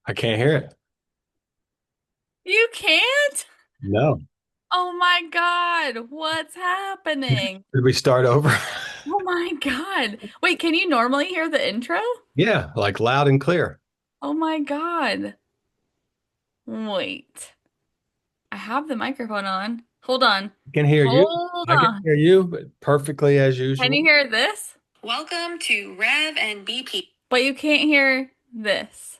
I can't hear it. You can't? No. Oh my God, what's happening? Did we start over? Oh my God. Wait, can you normally hear the intro? Yeah, like loud and clear. Oh my God. Wait, I have the microphone on. Hold on. I can hear you. Hold I can on. hear you, but perfectly as Can you usual. hear this? Welcome to Rev and BP. But you can't hear this.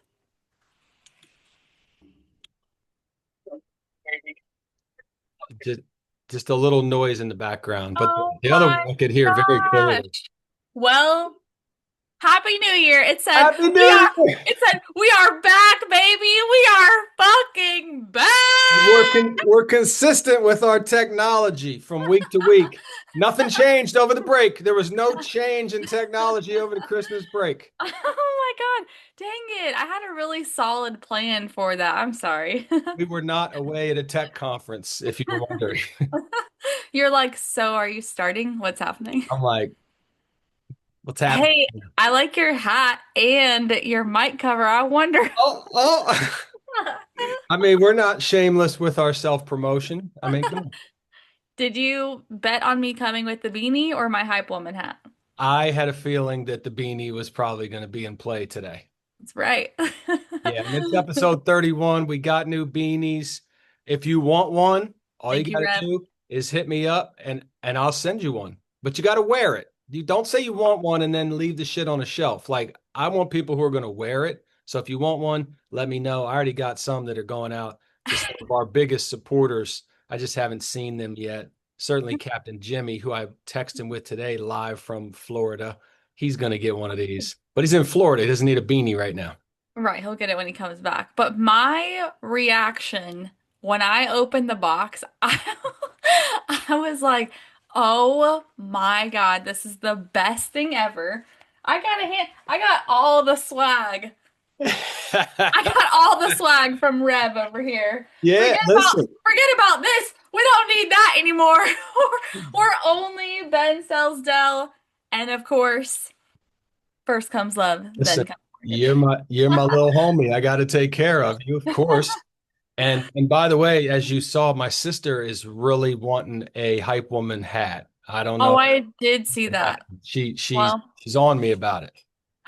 Just, just a little noise in the background, but Oh the other my one I could hear very clearly. gosh. Well, Happy New Year. Happy New Year! It said, we are back, baby. We are fucking back. We're consistent with our technology from week to week. Nothing changed over the break. There was no change in technology over the Christmas break. Oh my God. Dang it. I had a really solid plan for that. I'm sorry. We were not away at a tech conference, if you were wondering. You're like, so are you starting? What's happening? I'm like, what's happening? Hey, I like your hat and your mic cover. I wonder. Oh, oh. I mean, we're not shameless with our self-promotion. I mean, come on. Did you bet on me coming with the beanie or my hype woman hat? I had a feeling that the beanie was probably going to be in play today. That's right. Yeah, and it's episode 31. We got new beanies. If you want one, all you Thank you, got to Rev. do is hit me up and I'll send you one. But you got to wear it. You don't say you want one and then leave the shit on a shelf. Like I want people who are going to wear it. So if you want one, let me know. I already got some that are going out to some of our biggest supporters. I just haven't seen them yet. Certainly Captain Jimmy, who I texted him with today live from Florida. He's going to get one of these. But he's in Florida. He doesn't need a beanie right now. Right, he'll get it when he comes back. But my reaction when I opened the box, I was like, "Oh my God, this is the best thing ever." I got all the swag. I got all the swag from Rev over here. Yeah, listen. Forget about this. We don't need that anymore. We're only Ben sells Dell, and of course, first comes love, then Listen, comes you're my little homie. I got to take care of you, of course. And by the way, as you saw, my sister is really wanting a hype woman hat. I don't Oh, know. I did see that. Well, She's on me about it.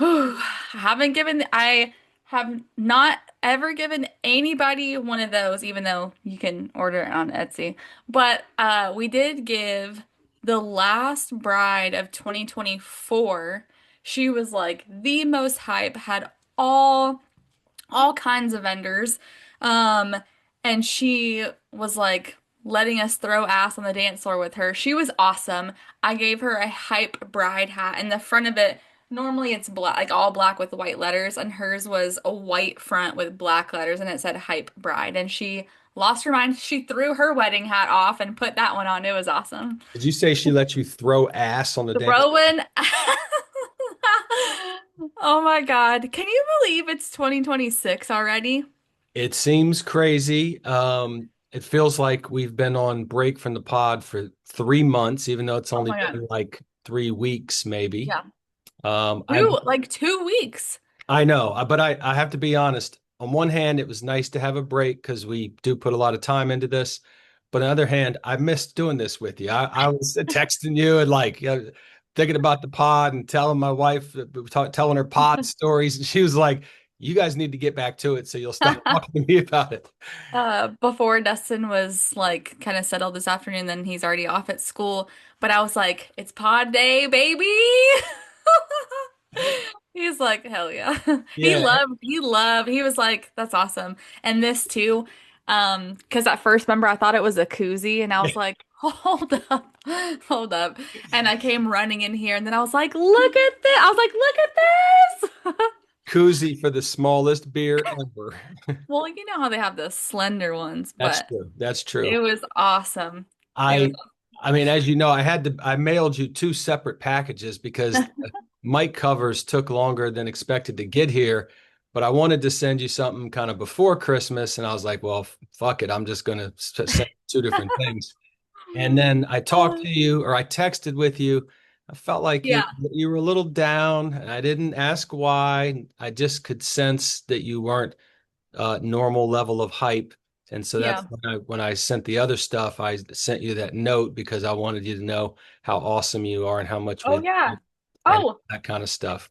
I have not ever given anybody one of those, even though you can order it on Etsy. But we did give the last bride of 2024. She was like the most hype, had all kinds of vendors. Um, and she was like letting us throw ass on the dance floor with her. She was awesome. I gave her a hype bride hat, and the front of it, normally it's black, like all black with white letters, and hers was a white front with black letters, and it said hype bride. And she lost her mind. She threw her wedding hat off and put that one on. It was awesome. Did you say she let you throw ass on the dance? Throwing. Oh my God. Can you believe it's 2026 already? It seems crazy. It feels like we've been on break from the pod for 3 months, even though it's Oh only my God. been like 3 weeks, maybe. Yeah. Um, I Like 2 weeks. I know, but I have to be honest. On one hand, it was nice to have a break because we do put a lot of time into this. But on the other hand, I missed doing this with you. I was texting you and like thinking about the pod and telling my wife, telling her pod stories, and she was like, "You guys need to get back to it, so you'll stop talking to me about it." Before Dustin was like kind of settled this afternoon, then he's already off at school. But I was like, it's pod day, baby. He's like, hell yeah. Yeah, He was like, that's awesome. And this too, because at first, remember, I thought it was a koozie, and I was like, hold up, hold up. And I came running in here, and then I was like, look at this. I was like, look at this. koozie for the smallest beer ever. Well, you know how they have the slender ones, That's but true. That's it true. was awesome. It was I I mean, as you know, I mailed you two separate packages because the mic covers took longer than expected to get here, but I wanted to send you something kind of before Christmas, and I was like, well, fuck it, I'm just gonna send two different things. And then I talked to you or I texted with you I felt like Yeah. you were a little down, and I didn't ask why. I just could sense that you weren't normal level of hype. And so that's Yeah. when I sent the other stuff, I sent you that note because I wanted you to know how awesome you are and how much we Oh love yeah. you and Oh, that kind of stuff.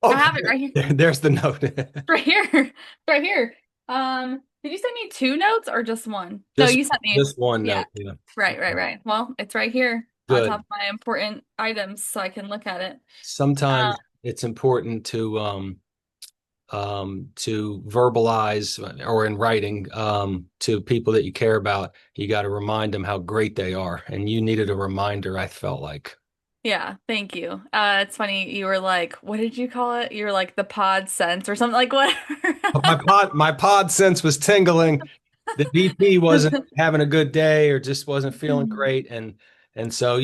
I Oh, have it right here. there's the note. Right here. Right here. Did you send me two notes or just one? No, Just you sent me. just one Yeah. note. Yeah. Right. Well, it's right here on top Good. of my important items so I can look at it. Uh, Sometimes it's important to verbalize or in writing to people that you care about. You got to remind them how great they are, and you needed a reminder. I felt like. yeah, thank you. It's funny, you were like, what did you call it? You were like the pod sense or something like whatever. But my pod sense was tingling. The DP wasn't having a good day or just wasn't feeling great, and so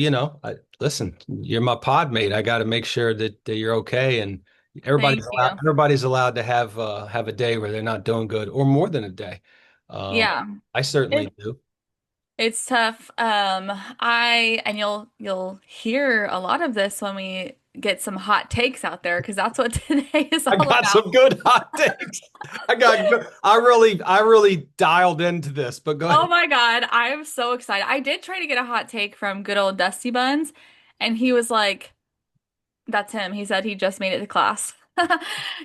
listen, you're my pod mate. I got to make sure that you're okay, and Thank you. everybody's allowed to have a day where they're not doing good or more than a day. Um, Yeah. I certainly It do. it's tough. I and you'll hear a lot of this when we get some hot takes out there because that's what today is I all got about. some good hot takes. I really dialed into this, but go Oh ahead. my God, I'm so excited. I did try to get a hot take from good old Dusty Buns, and he was like, that's him. He said he just made it to class.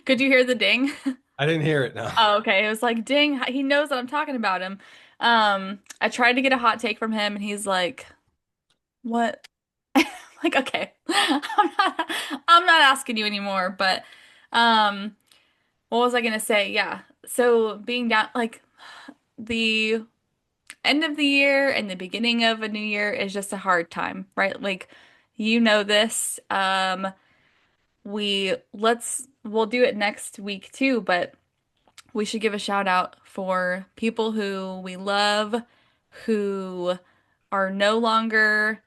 Could you hear the ding? I didn't hear it now. Oh, okay. It was like, ding, he knows that I'm talking about him. I tried to get a hot take from him, and he's like, what? Like, okay, I'm not asking you anymore, but um, what was I gonna say? Yeah. So being down, like the end of the year and the beginning of a new year is just a hard time, right? Like, you know this. We'll do it next week too, but we should give a shout out for people who we love, who are no longer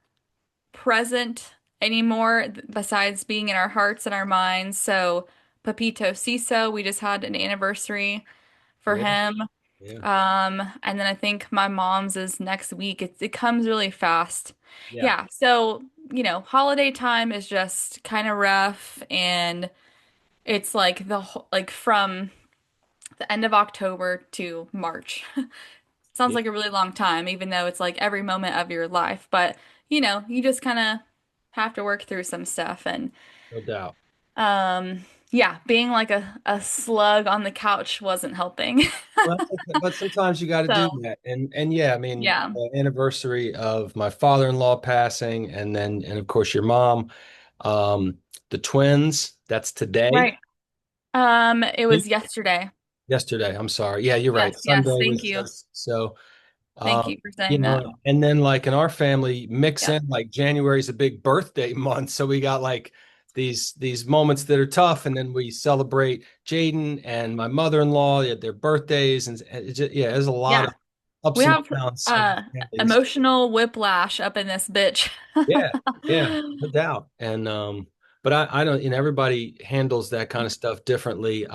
present anymore, besides being in our hearts and our minds. So, Papito Ciso, we just had an anniversary for Yeah, him. yeah, And then I think my mom's is next week. It comes really fast. yeah, Yeah, so, holiday time is just kind of rough and it's like like from the end of October to March. Sounds yeah. like a really long time, even though it's like every moment of your life. But, you just kind of have to work through some stuff. And No doubt. um, yeah, being like a slug on the couch wasn't helping. Well, but sometimes you got to do So, that, and yeah, I mean, yeah. the anniversary of my father-in-law passing, and of course your mom, um, the twins. That's today. Right. It was yesterday. Yesterday. I'm sorry. Yeah, you're right. Yes. Sunday Thank was you. so. Thank Um, you for saying that. and then like in our family, mix Yeah. in like January is a big birthday month, so we got like these moments that are tough, and then we celebrate Jaden and my mother-in-law at their birthdays, and yeah, there's a lot Yeah. of ups We and have downs of uh families. emotional whiplash up in this bitch. Yeah, yeah, no doubt. And but I don't, everybody handles that kind of stuff differently.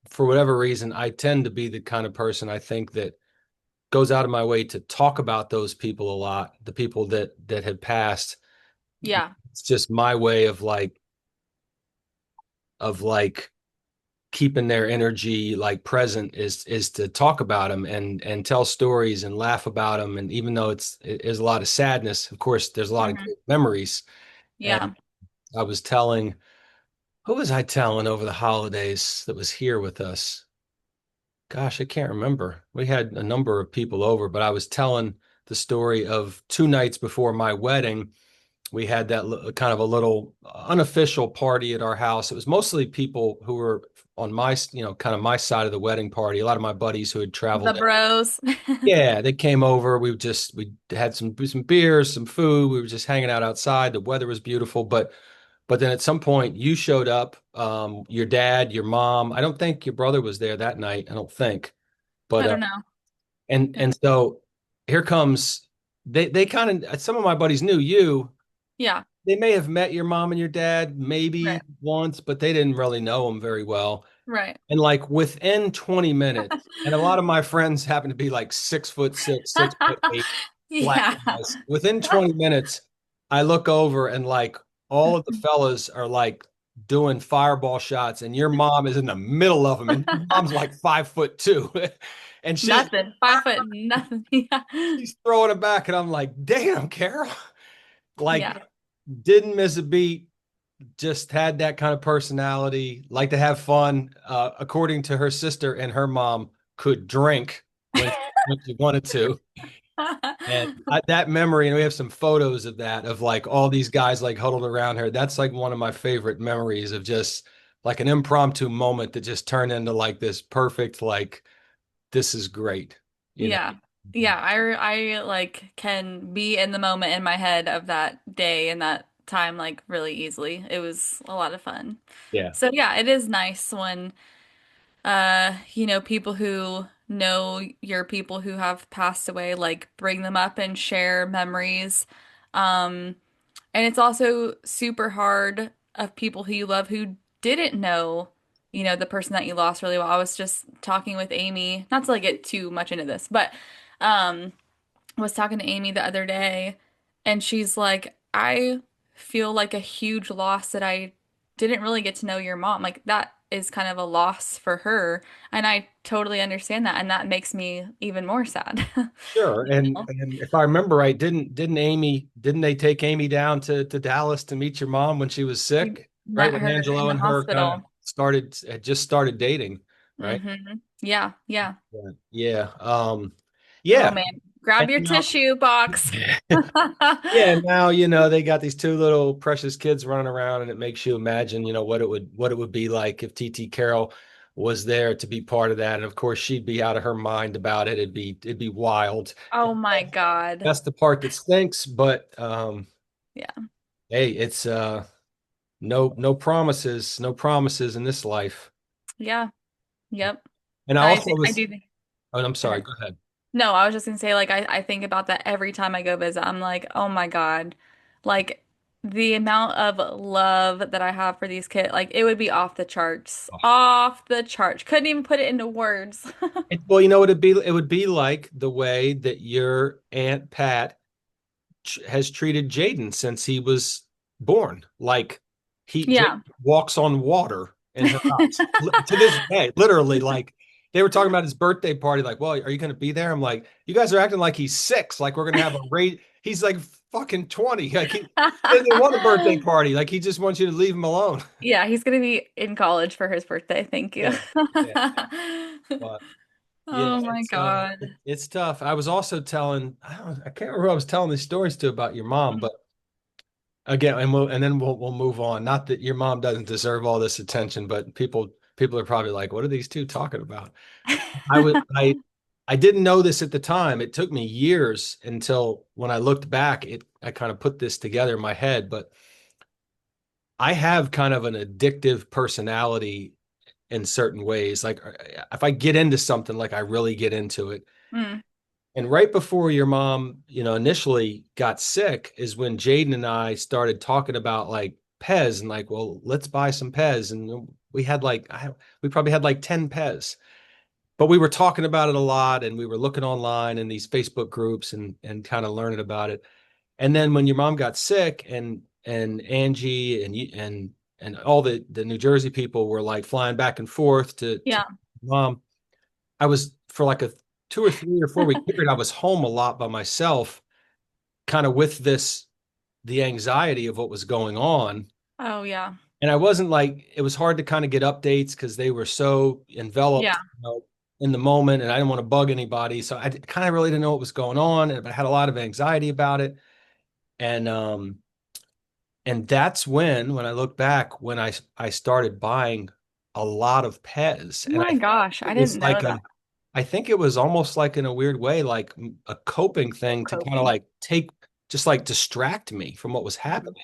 For whatever reason, I tend to be the kind of person I think that goes out of my way to talk about those people a lot, the people that had passed. Yeah. It's just my way of like keeping their energy like present is to talk about them and tell stories and laugh about them. And even though there's a lot of sadness, of course, there's a lot of hmm great memories. And Yeah. I was telling, who was I telling over the holidays that was here with us? Gosh, I can't remember. We had a number of people over, but I was telling the story of 2 nights before my wedding. We had that kind of a little unofficial party at our house. It was mostly people who were on my, kind of my side of the wedding party. A lot of my buddies who had The traveled. bros. Yeah, they came over. We had some beers, some food. We were just hanging out outside. The weather was beautiful, but then at some point you showed up. Your dad, your mom. I don't think your brother was there that night. I don't think. But I don't know. and so here comes they kind of some of my buddies knew you. Yeah. They may have met your mom and your dad maybe Right. once, but they didn't really know them very well. Right. And like within 20 minutes, and a lot of my friends happen to be like 6'6", 6'8", black Yeah. guys. Within 20 minutes, I look over and like all of the fellas are like doing fireball shots, and your mom is in the middle of them, and your mom's like 5'2", and Nothing. 5 foot, nothing. Yeah. she's throwing it back, and I'm like, damn, Carol, like Yeah. didn't miss a beat. Just had that kind of personality, like to have fun. According to her sister and her mom, could drink when she wanted to. And that memory, and we have some photos of that, of like all these guys like huddled around her. That's like one of my favorite memories of just like an impromptu moment that just turned into like this perfect, like, this is great, you know? Yeah. Yeah, I like can be in the moment in my head of that day and that time like really easily. It was a lot of fun. Yeah. So yeah, it is nice when people who know your people who have passed away like bring them up and share memories. Um and it's also super hard of people who you love who didn't know, the person that you lost really well. I was just talking with Amy, not to like get too much into this, but um was talking to Amy the other day, and she's like, I feel like a huge loss that I didn't really get to know your mom. Like, that is kind of a loss for her. And I totally understand that. And that makes me even more sad. Sure. You And know? and if I remember right, didn't they take Amy down to Dallas to meet your mom when she was We sick? Right? met When her in Angelo the and her kind of hospital. had just started dating, right? Yeah, yeah. Yeah. Yeah. Oh Yeah. man, grab And your now, tissue box. yeah, now they got these two little precious kids running around, and it makes you imagine, what it would be like if TT Carroll was there to be part of that. And of course, she'd be out of her mind about it. It'd be wild. Oh my God. That's the part that stinks, but Yeah, hey, it's no promises in this life. yeah, yep. And I I also think I was, do think. oh, I'm Go sorry, ahead. go ahead. No, I was just gonna say, like, I think about that every time I go visit. I'm like, oh my God. Like, the amount of love that I have for these kids, like, it would be off the charts. Off the charts. Couldn't even put it into words. Well, you know what it would be like the way that your Aunt Pat has treated Jaden since he was born. Like Jaden Yeah. walks on water in her house to this day, literally. Like they were talking about his birthday party. Like, well, are you going to be there? I'm like, you guys are acting like he's 6. Like we're going to have a rate. He's like fucking 20. Like he doesn't want a birthday party. Like he just wants you to leave him alone. Yeah, he's gonna be in college for his birthday. Thank you. Yeah, yeah. But yeah, Oh my God. it's tough. I was also telling, I can't remember who I was telling these stories to about your mom, but again, and then we'll move on. Not that your mom doesn't deserve all this attention, but people are probably like, what are these two talking about? I was I didn't know this at the time. It took me years until when I looked back, I kind of put this together in my head, but I have kind of an addictive personality in certain ways. Like if I get into something, like I really get into it. Mm, And right before your mom, initially got sick is when Jaden and I started talking about like Pez and like, well, let's buy some Pez. And we had like, we probably had like 10 Pez, but we were talking about it a lot, and we were looking online in these Facebook groups and kind of learning about it. And then when your mom got sick, and Angie and all the New Jersey people were like flying back and forth to yeah. mom, I was for like a 2 or 3 or 4 week period, I was home a lot by myself, kind of with the anxiety of what was going on. Oh yeah. And I wasn't like, it was hard to kind of get updates because they were so Yeah. enveloped, in the moment, and I didn't want to bug anybody. So I kind of really didn't know what was going on, and I had a lot of anxiety about it. And that's when I look back, when I started buying a lot of Pez, Oh and my gosh, I it didn't was know like that. I think it was almost like in a weird way, like a coping thing to kind of Coping. like just like distract me from what was Mhm. happening.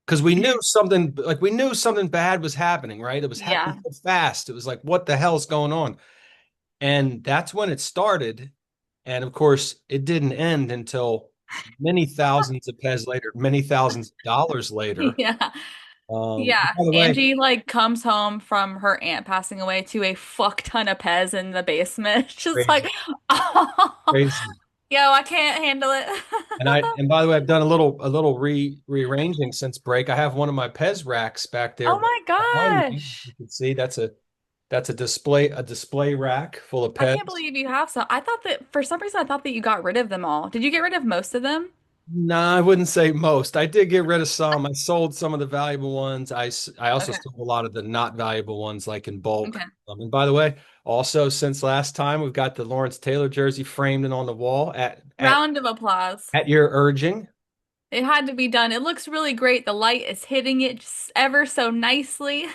Because we knew something bad was happening, right? It was happening Yeah. so fast. It was like, what the hell's going on? And that's when it started. And of course, it didn't end until many thousands of Pez later, many thousands of dollars later. Yeah. Yeah. By the way, Angie like comes home from her aunt passing away to a fuck ton of Pez in the basement. She's like, crazy, oh, crazy. yo, I can't handle it. And by the way, I've done a little rearranging since break. I have one of my Pez racks back there Oh my behind me. gosh. You can see that's a display rack full of I can't Pez. believe you have some. I thought that for some reason I thought that you got rid of them all. Did you get rid of most of them? Nah, I wouldn't say most. I did get rid of some. I sold some of the valuable ones. I also Okay. sold a lot of the not valuable ones, like in bulk. Okay. And by the way, also since last time, we've got the Lawrence Taylor jersey framed and on the wall Round of applause. at your urging. It had to be done. It looks really great. The light is hitting it just ever so nicely.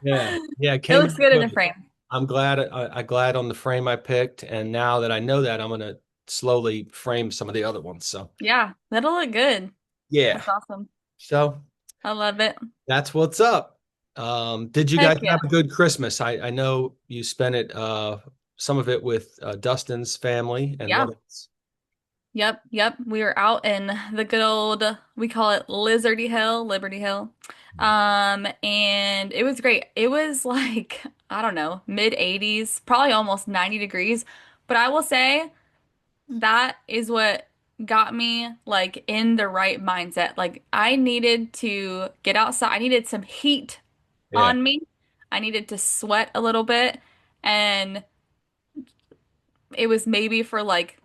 Yeah, yeah, it It came looks out good in the good. frame. I'm glad I glad on the frame I picked, and now that I know that, I'm gonna slowly frame some of the other ones. So Yeah, that'll look good. yeah, That's awesome. so I love it. that's what's up. Did you guys Heck yeah. have a good Christmas? I know you spent it some of it with Dustin's family and what Yeah. else? Yep, yep. We were out in the good old, we call it Lizardy Hill, Liberty Hill. And it was great. It was like, I don't know, mid 80s, probably almost 90 degrees. But I will say that is what got me like in the right mindset. Like I needed to get outside. I needed some heat Yeah, on me. I needed to sweat a little bit. And it was maybe for like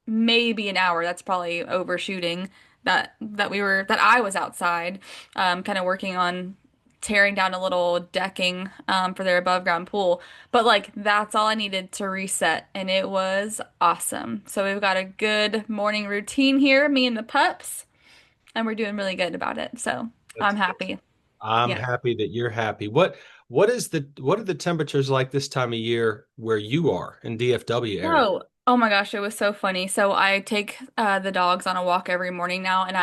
maybe an hour. That's probably overshooting that I was outside, kind of working on tearing down a little decking for their above ground pool. But like that's all I needed to reset, and it was awesome. So we've got a good morning routine here, me and the pups, and we're doing really good about it. So I'm that's happy. I'm Yeah. happy that you're happy. What are the temperatures like this time of year where you are in DFW area? Oh my gosh, it was so funny. So I take the dogs on a walk every morning now, and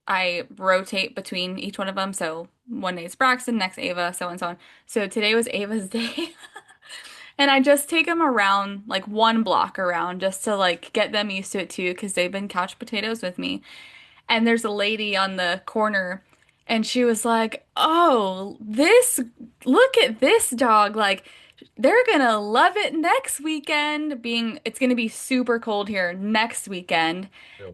I rotate between each one of them. So one day it's Braxton, next Ava, so on and so on. So today was Ava's day, and I just take them around like one block around just to like get them used to it too, because they've been couch potatoes with me. And there's a lady on the corner, and she was like, "Oh, look at this dog. Like, they're gonna love it next weekend, being it's gonna be super cold here next weekend."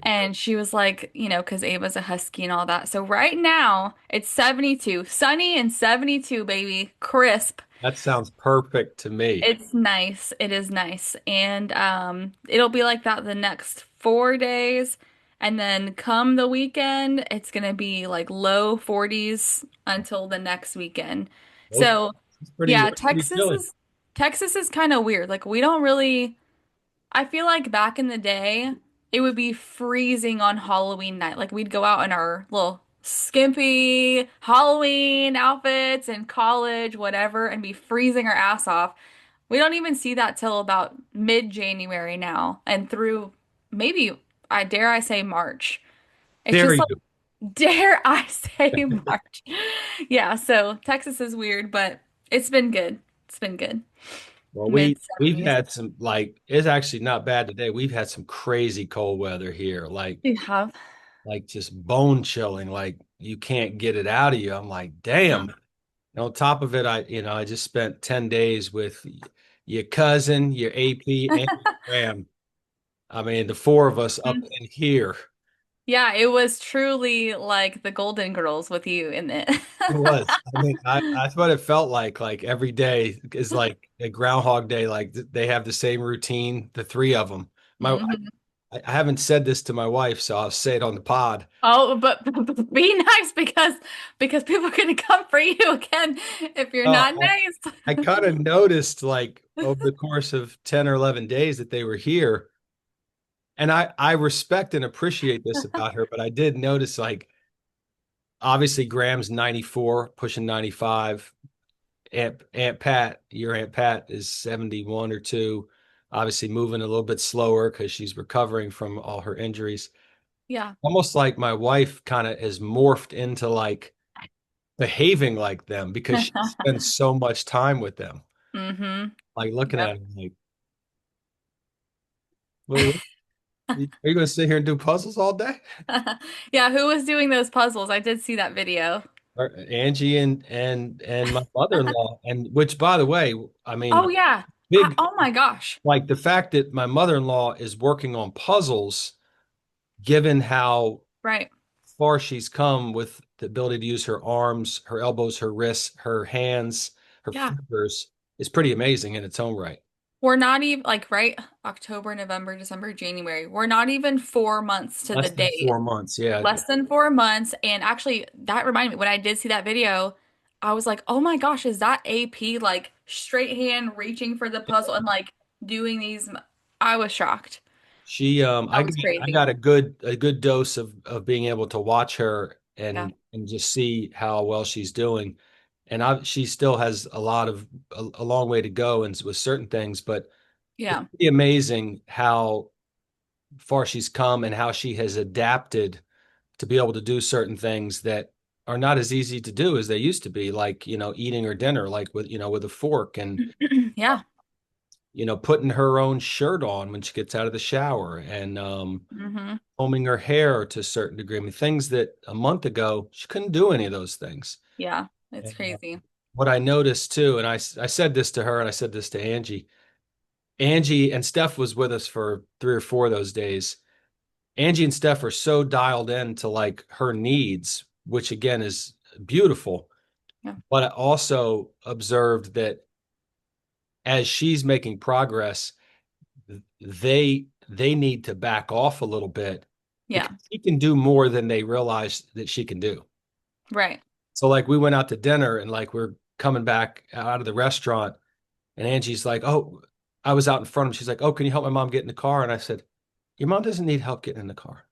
And she was like, because Ava's a husky and all that. So right now it's 72, sunny and 72, baby, crisp. That sounds perfect to me. It's nice. It is nice. And it'll be like that the next 4 days. And then come the weekend, it's gonna be like low 40s until the next weekend. Those So it's yeah, pretty chilly. Texas is kind of weird. Like we don't really I feel like back in the day, it would be freezing on Halloween night. Like we'd go out in our little skimpy Halloween outfits in college, whatever, and be freezing our ass off. We don't even see that till about mid-January now and through maybe I dare I say March. It's Dare just like you? dare I say March. Yeah, so Texas is weird, but it's been good. It's been good. Well, Mid we've 70s. had some like it's actually not bad today. We've had some crazy cold weather here, You have. like just bone chilling, like you can't get it out of you. I'm like, damn. And on top of it, I just spent 10 days with your cousin, your AP, and your Graham. I mean, the four of us up Mhm. in here. Yeah, it was truly like the Golden Girls with you in it. It was. I mean, that's what it felt like. Like every day is like a Groundhog Day. Like they have the same routine, the three of them. My Mhm. I haven't said this to my wife, so I'll say it on the pod. Oh, but be nice because people are gonna come for you again if you're Uh, not nice. I kind of noticed like over the course of 10 or 11 days that they were here. And I respect and appreciate this about her, but I did notice like obviously Graham's 94, pushing 95. Aunt Pat, your Aunt Pat is 71 or 2, obviously moving a little bit slower because she's recovering from all her injuries. Yeah. Almost like my wife kind of has morphed into like behaving like them because she spends so much time with them. Mm-hmm. Like looking Yep. at them like, well, are you going to sit here and do puzzles all day? Yeah, who was doing those puzzles? I did see that video. Or Angie and my mother-in-law, and which by the way, I Oh mean, yeah. big Oh my gosh. like the fact that my mother-in-law is working on puzzles given how Right. far she's come with the ability to use her arms, her elbows, her wrists, her hands, her Yeah. fingers, is pretty amazing in its own right. We're not even like right October, November, December, January. We're not even 4 months to the Less than date. 4 months. Yeah. Less than 4 months. And actually, that reminded me when I did see that video, I was like, oh my gosh, is that AP like straight hand reaching for the puzzle and like doing these? I was shocked. I That got was I crazy. got a good dose of being able to watch her Yeah. and just see how well she's doing. And she still has a long way to go and with certain things, but it's Yeah. pretty amazing how far she's come and how she has adapted to be able to do certain things that are not as easy to do as they used to be, like, eating her dinner, like with a fork and, Yeah. putting her own shirt on when she gets out of the shower and Hmm. combing her hair to a certain degree. I mean, things that a month ago she couldn't do any of those things. Yeah. It's And crazy. what I noticed too, and I said this to her and I said this to Angie. Angie and Steph was with us for 3 or 4 of those days. Angie and Steph are so dialed in to like her needs, which again is beautiful. Yeah. But I also observed that as she's making progress, they need to back off a little bit Yeah. because she can do more than they realize that she can do. Right. So like we went out to dinner and like we're coming back out of the restaurant and Angie's like, "Oh, I was out in front of him." She's like, "Oh, can you help my mom get in the car?" And I said, "Your mom doesn't need help getting in the car."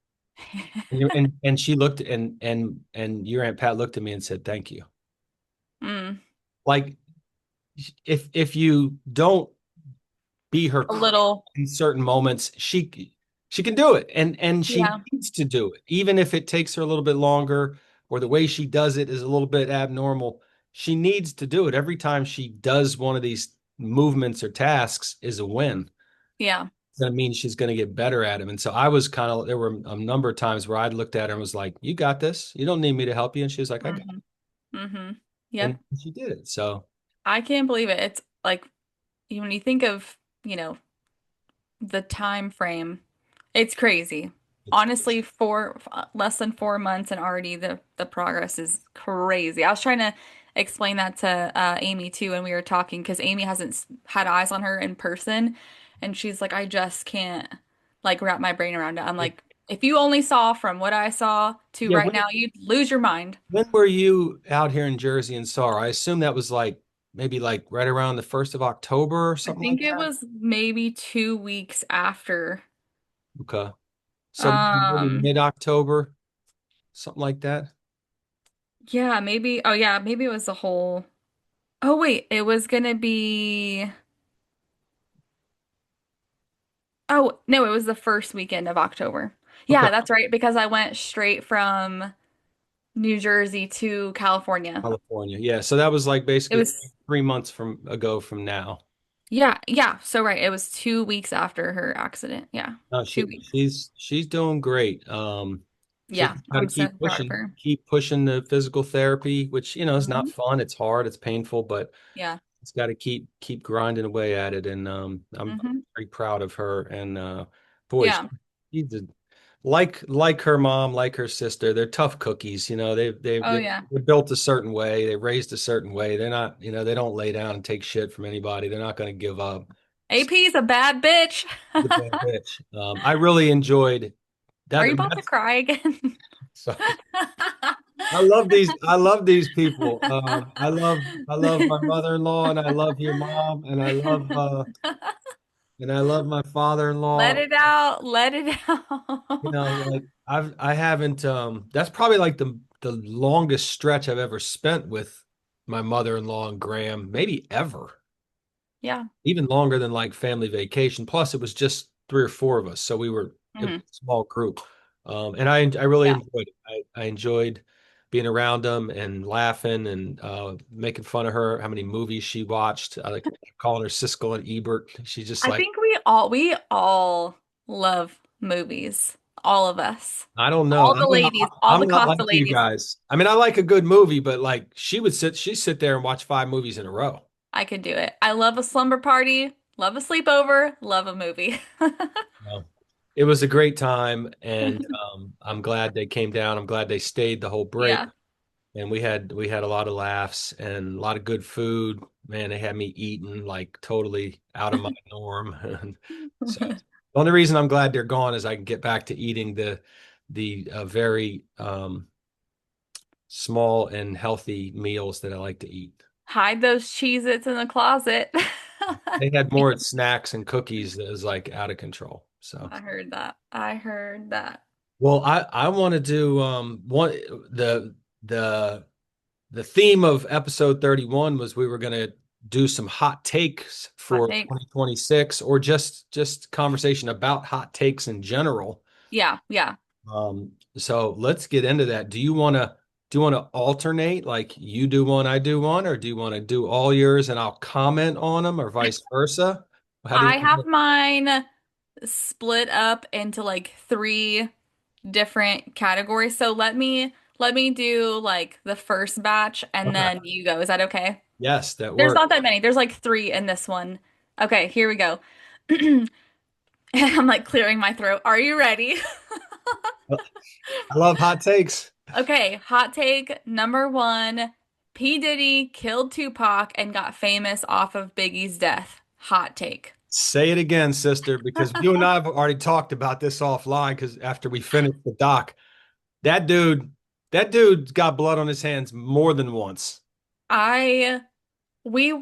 And she looked and your Aunt Pat looked at me and said, "Thank you." Mm. Like if you don't be her A crutch little. in certain moments, she can do it, and she Yeah. needs to do it, even if it takes her a little bit longer or the way she does it is a little bit abnormal. She needs to do it. Every time she does one of these movements or tasks is a win. Yeah. That means she's going to get better at them. And so I was kind of, there were a number of times where I'd looked at her and was like, "You got this. You don't need me to help you." And she was like, "I got Hmm. Hmm. it." Yep. And she did it. So I can't believe it. It's like when you think of, the time frame, it's crazy. it's, Honestly, less than 4 months and already the progress is crazy. I was trying to explain that to Amy too when we were talking because Amy hasn't had eyes on her in person, and she's like, I just can't like wrap my brain around it. I'm like, if you only saw from what I saw to yeah. right now, you'd lose your mind. When were you out here in Jersey and saw her? I assume that was like maybe like right around the 1st of October or I something like think it that. was maybe 2 weeks after. Okay. So maybe Um, mid-October, something like that. yeah, maybe. Oh, yeah, maybe it was the whole. Oh, wait, it was gonna be. Oh, no, it was the first weekend of October. Okay. Yeah, that's right, because I went straight from New Jersey to California. California. Yeah. So that was like It basically was, 3 months from ago from now. yeah, yeah, so right. It was 2 weeks after her accident. Yeah, No, 2 weeks. she's doing great. She Yeah, just got to I'm so proud of her. keep pushing the physical therapy, which is not Hmm. fun. It's hard. It's painful, but Yeah. it's got to keep grinding away at it. And I'm Hmm. very proud of her. And boy, Yeah. she's like her mom, like her sister. They're tough cookies. Oh, yeah. They're built a certain way. They're raised a certain way. They're not. They don't lay down and take shit from anybody. They're not going to give up. AP's a bad bitch. The bad bitch. I really enjoyed Are that. you about to cry again? Sorry. I love these people. I love my mother-in-law and I love your mom and I love my Let father-in-law. it out. Let it out. Like I haven't that's probably like the longest stretch I've ever spent with my mother-in-law and Graham, maybe ever. Yeah. Even longer than like family vacation. Plus, it was just 3 or 4 of us, so it was Hmm. a small group. And I really Yeah. enjoyed it. I enjoyed being around them and laughing and making fun of her. How many movies she watched? I like calling her Siskel and Ebert. She just I like think we all love movies. All of us. I don't know. All the ladies, all I'm the not like Costa you ladies. guys. I mean, I like a good movie, but like she'd sit there and watch 5 movies in a row. I could do it. I love a slumber party, love a sleepover, love a movie. No. It was a great time, and I'm glad they came down. I'm glad they stayed the whole break. Yeah. And we had a lot of laughs and a lot of good food. Man, they had me eating like totally out of my norm. And so the only reason I'm glad they're gone is I can get back to eating the very small and healthy meals that I like to eat. Hide those Cheez-Its in the closet. They had more snacks and cookies that was like out of control. So, I heard that. I heard that. well, I want to do one the the theme of episode 31 was we were going to do some hot takes Hot for take. 2026 or just conversation about hot takes in general. Yeah, yeah. So let's get into that. Do you want to alternate like you do one, I do one, or do you want to do all yours and I'll comment on them or vice versa? How do you I have mine split up into like three different categories. So let me do like the first batch and Okay. then you go. Is that okay? Yes, that There's works. not that many. There's like three in this one. Okay, here we go. I'm like clearing my throat. Are you ready? I love hot takes. Okay, hot take number one. P. Diddy killed Tupac and got famous off of Biggie's death. Hot take. Say it again, sister, because you and I have already talked about this offline because after we finished the doc, that dude, that dude's got blood on his hands more than once. I we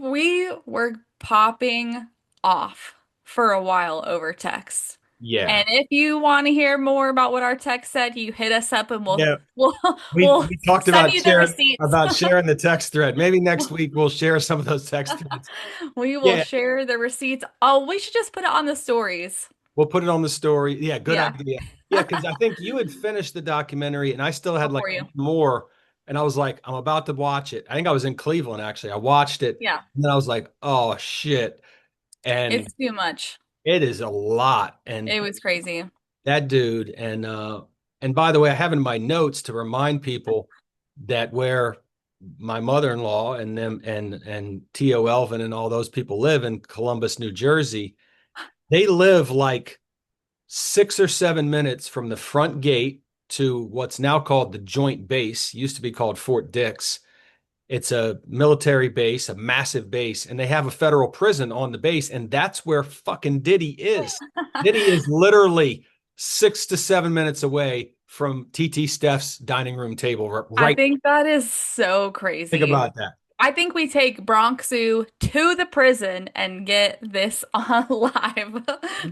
were popping off for a while over text. Yeah. And if you want to hear more about what our text said, you hit us up and we'll Yeah. we'll We we'll we talked send you the receipts. about sharing the text thread. Maybe next week we'll share some of those text threads. We will Yeah, share the receipts. Oh, we should just put it on the stories. we'll put it on the story. Yeah, good Yeah. idea. Yeah, because I think you had finished the documentary and I still had like Before you. more. And I was like, I'm about to watch it. I think I was in Cleveland actually. I watched it Yeah. and then I was like, oh shit. And It's too much. it is a lot. And It was crazy. that dude, and by the way, I have in my notes to remind people that where my mother-in-law and them and T.O. Elvin and all those people live in Columbus, New Jersey, they live like 6 or 7 minutes from the front gate to what's now called the Joint Base, used to be called Fort Dix. It's a military base, a massive base, and they have a federal prison on the base, and that's where fucking Diddy is. Diddy is literally 6 to 7 minutes away from TT Steph's dining room table. I Right. think that is so Think crazy. about that. I think we take Bronx Zoo to the prison and get this on live.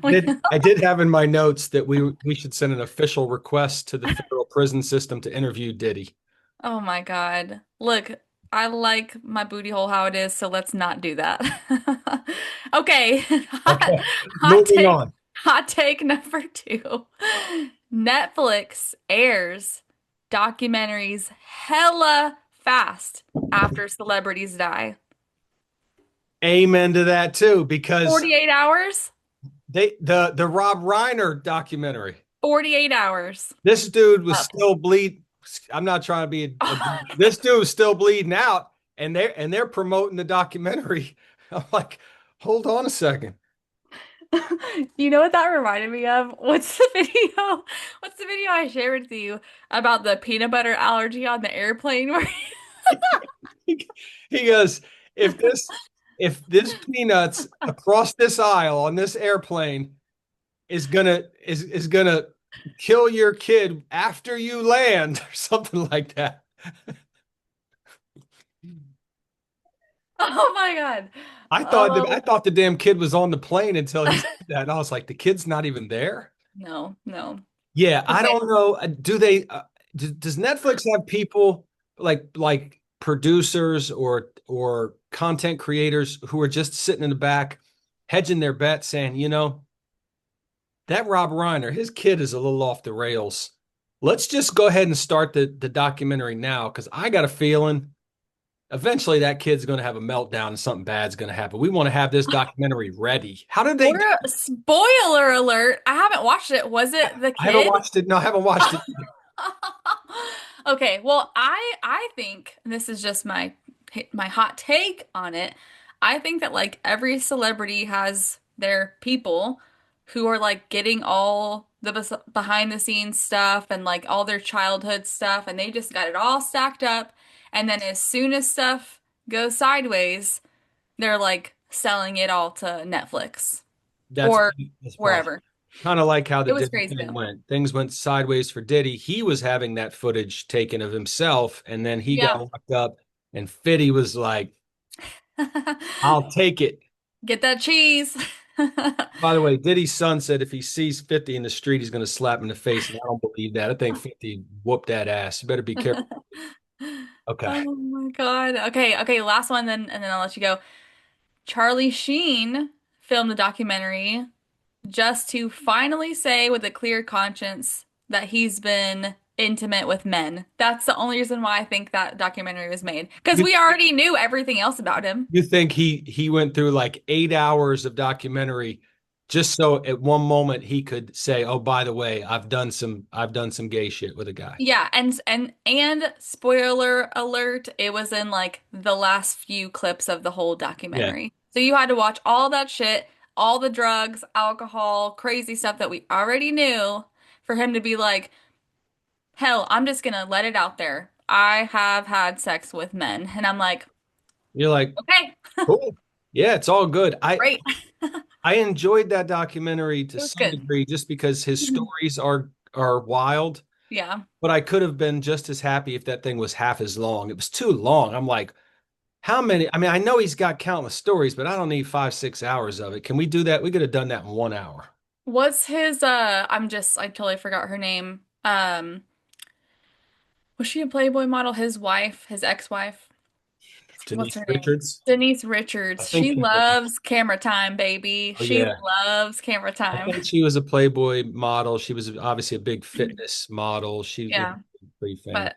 I did have in my notes that we should send an official request to the federal prison system to interview Diddy. Oh my God. Look, I like my booty hole how it is, so let's not do that. Okay. Okay, Hot moving take. on. Hot take number two. Netflix airs documentaries hella fast after celebrities die. Amen to that too, because 48 hours? the Rob Reiner documentary. 48 hours. This dude was Up. still bleed. I'm not trying to be this dude was still bleeding out, and they're promoting the documentary. I'm like, hold on a second. You know what that reminded me of? What's the video? What's the video I shared with you about the peanut butter allergy on the airplane where He goes, if this peanuts across this aisle on this airplane is gonna kill your kid after you land or something like that. Oh my God. I Oh, thought the damn kid was on the plane until he said that. And I was like, the kid's not even there. no, no. Yeah, I Okay. don't know. Do they? Does Netflix have people like producers or content creators who are just sitting in the back, hedging their bet, saying, that Rob Reiner, his kid is a little off the rails. Let's just go ahead and start the documentary now because I got a feeling eventually that kid's going to have a meltdown and something bad's going to happen. We want to have this documentary ready. How did they? Spoiler alert. I haven't watched it. Was it the I haven't kid? watched it. No, I haven't watched it. Okay, well, I think and this is just my hot take on it. I think that like every celebrity has their people, who are like getting all the behind the scenes stuff and like all their childhood stuff, and they just got it all stacked up. And then as soon as stuff goes sideways, they're like selling it all to Netflix That's or that's possible. wherever. Kind of like how the It was Diddy crazy thing though. went. Things went sideways for Diddy. He was having that footage taken of himself, and then he got Yeah. locked up, and Fiddy was like, "I'll take it." Get that cheese. By the way, Diddy's son said if he sees 50 in the street, he's going to slap him in the face, and I don't believe that. I think 50 whooped that ass. You better be careful. Okay. Oh my God. Okay, okay, last one then and then I'll let you go. Charlie Sheen filmed a documentary just to finally say with a clear conscience that he's been intimate with men. That's the only reason why I think that documentary was made. Because You we already knew everything else about him. you think he went through like 8 hours of documentary just so at one moment he could say, "Oh, by the way, I've done some gay shit with a guy." Yeah, and spoiler alert, it was in like the last few clips of the whole Yeah. documentary. So you had to watch all that shit, all the drugs, alcohol, crazy stuff that we already knew for him to be like, hell, I'm just gonna let it out there. I have had sex with men. And I'm like, You're like, okay, cool. Yeah, it's all good. I great. I enjoyed that documentary to It was some good. degree just because his stories are wild, Yeah. but I could have been just as happy if that thing was half as long. It was too long. I'm like, how many? I mean, I know he's got countless stories, but I don't need 5, 6 hours of it. Can we do that? We could have done that in 1 hour. Was his I totally forgot her name. Was she a Playboy model? His wife, his ex-wife? What's Denise her name? Richards. Denise I Richards. think She she was. loves camera time, baby. Oh She yeah. loves camera I time. think she was a Playboy model. She was obviously a big fitness model. She was Yeah. pretty famous. But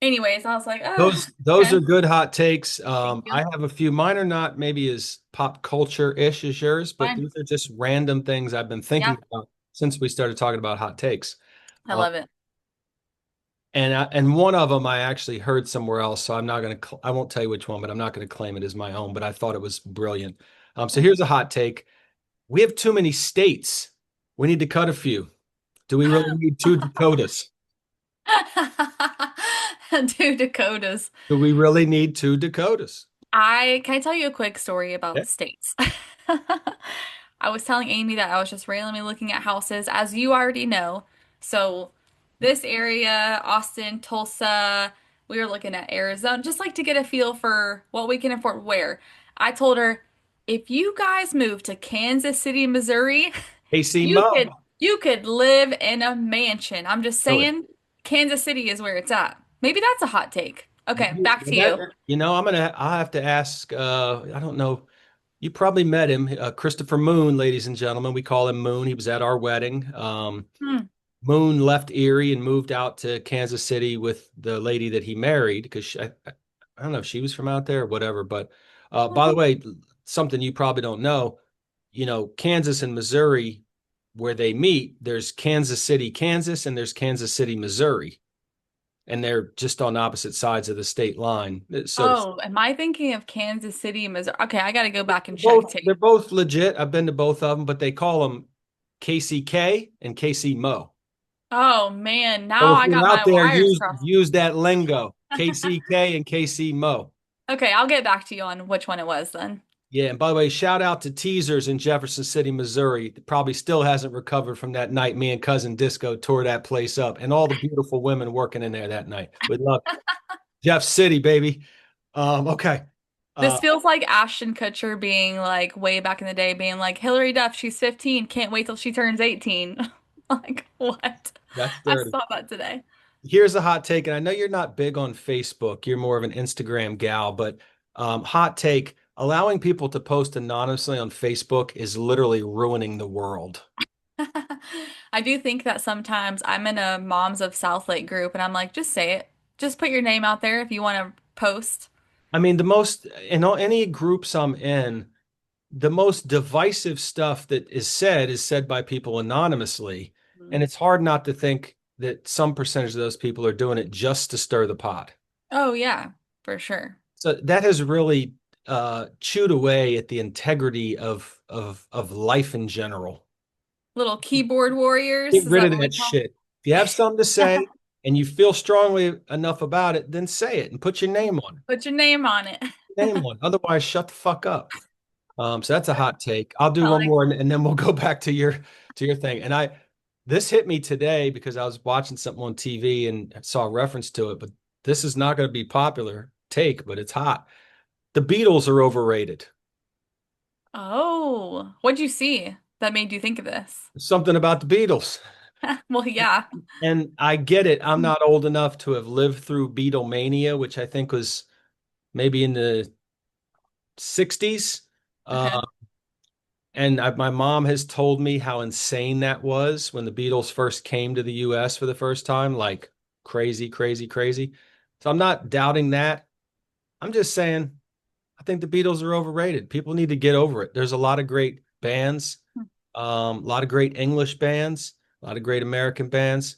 anyways, I was like, oh, Those are okay. good hot takes. Thank I you. have a few. Mine are not maybe as pop culture-ish as yours, but Fine. these are just random things I've been thinking Yeah, about since we started talking about hot takes. I Uh, love it. and one of them I actually heard somewhere else, so I'm not going to. I won't tell you which one, but I'm not going to claim it as my own. But I thought it was brilliant. So here's a hot take: we have too many states. We need to cut a few. Do we really need two Dakotas? Two Dakotas. Do we really need two Dakotas? I can I tell you a quick story Yeah. about states? I was telling Amy that I was just randomly looking at houses, as you already know. So this area, Austin, Tulsa, we were looking at Arizona, just like to get a feel for what we can afford where. I told her, if you guys move to Kansas City, Missouri, AC you Mo. could live in a mansion. I'm just Really? saying, Kansas City is where it's at. Maybe that's a hot take. Okay, back to you. I'll have to ask, I don't know. You probably met him, Christopher Moon, ladies and gentlemen. We call him Moon. He was at our wedding. Hmm. Moon left Erie and moved out to Kansas City with the lady that he married because I don't know if she was from out there or whatever. But by the way, something you probably don't know, Kansas and Missouri, where they meet, there's Kansas City, Kansas, and there's Kansas City, Missouri, and they're just on opposite sides of the state line, so to speak. Oh, am I thinking of Kansas City, Missouri? Okay, I gotta go back and check They're tape. both legit. I've been to both of them, but they call them KCK and KC Mo. Oh man, So now if I you're got out my there, wires use crossed. use that lingo. KCK and KC Mo. Okay, I'll get back to you on which one it was then. Yeah, and by the way, shout out to Teasers in Jefferson City, Missouri. It probably still hasn't recovered from that night me and cousin Disco tore that place up, and all the beautiful women working in there that night. We love Jeff City, baby. Okay. This Uh, feels like Ashton Kutcher being like way back in the day, being like Hillary Duff, she's 15, can't wait till she turns 18. Like, what? that's I dirty. saw that today. Here's a hot take, and I know you're not big on Facebook. You're more of an Instagram gal, but hot take, allowing people to post anonymously on Facebook is literally ruining the world. I do think that sometimes I'm in a Moms of Southlake group and I'm like, just say it. Just put your name out there if you want to post. I mean, any groups I'm in, the most divisive stuff that is said by people anonymously, Mhm. and it's hard not to think that some percentage of those people are doing it just to stir the pot. Oh yeah, for sure. So that has really chewed away at the integrity of life in general. Little keyboard warriors. Get Is rid that of what we that call? shit. If you have something to say and you feel strongly enough about it, then say it and put your name on it. Put your name on it. Name on it. Otherwise, shut the fuck up. So that's a hot take. I'll do I one like, more and then we'll go back to your thing. And I this hit me today because I was watching something on TV and saw a reference to it, but this is not going to be popular take, but it's hot. The Beatles are overrated. oh, what'd you see that made you think of this? Something about the Beatles. Well, yeah. And I get it. I'm not old enough to have lived through Beatlemania, which I think was maybe in the 60s. Okay. And my mom has told me how insane that was when the Beatles first came to the US for the first time, like crazy, crazy, crazy. So I'm not doubting that. I'm just saying, I think the Beatles are overrated. People need to get over it. There's a lot of great bands, a lot of great English bands, a lot of great American bands.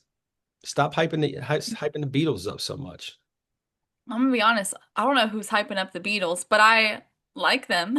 Stop hyping the Beatles up so much. I'm gonna be honest, I don't know who's hyping up the Beatles, but I like them.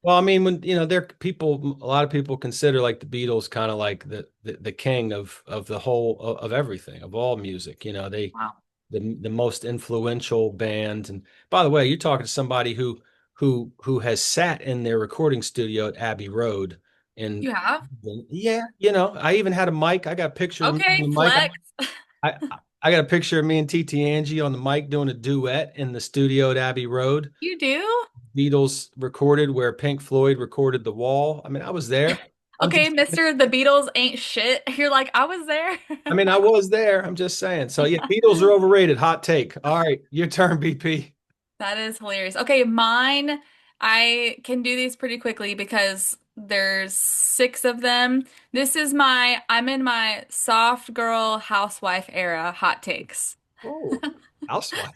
Well, I mean, when there people, a lot of people consider like the Beatles kind of like the king of the whole of everything of all music. Wow. The most influential band. And by the way, you're talking to somebody who has sat in their recording studio at Abbey Road, and You have? yeah, I even had a mic. I got a picture of me Okay, on the mic. flex. I I got a picture of me and TT Angie on the mic doing a duet in the studio at Abbey Road. You do? Beatles recorded where Pink Floyd recorded The Wall. I mean, I was there. I'm Okay, just, Mr. The Beatles ain't shit. You're like, I was there. I mean, I was there. I'm just saying. So yeah, Beatles are overrated. Hot take. All right, your turn, BP. That is hilarious. Okay, mine, I can do these pretty quickly because there's six of them. I'm in my soft girl housewife era hot takes. Oh, housewife.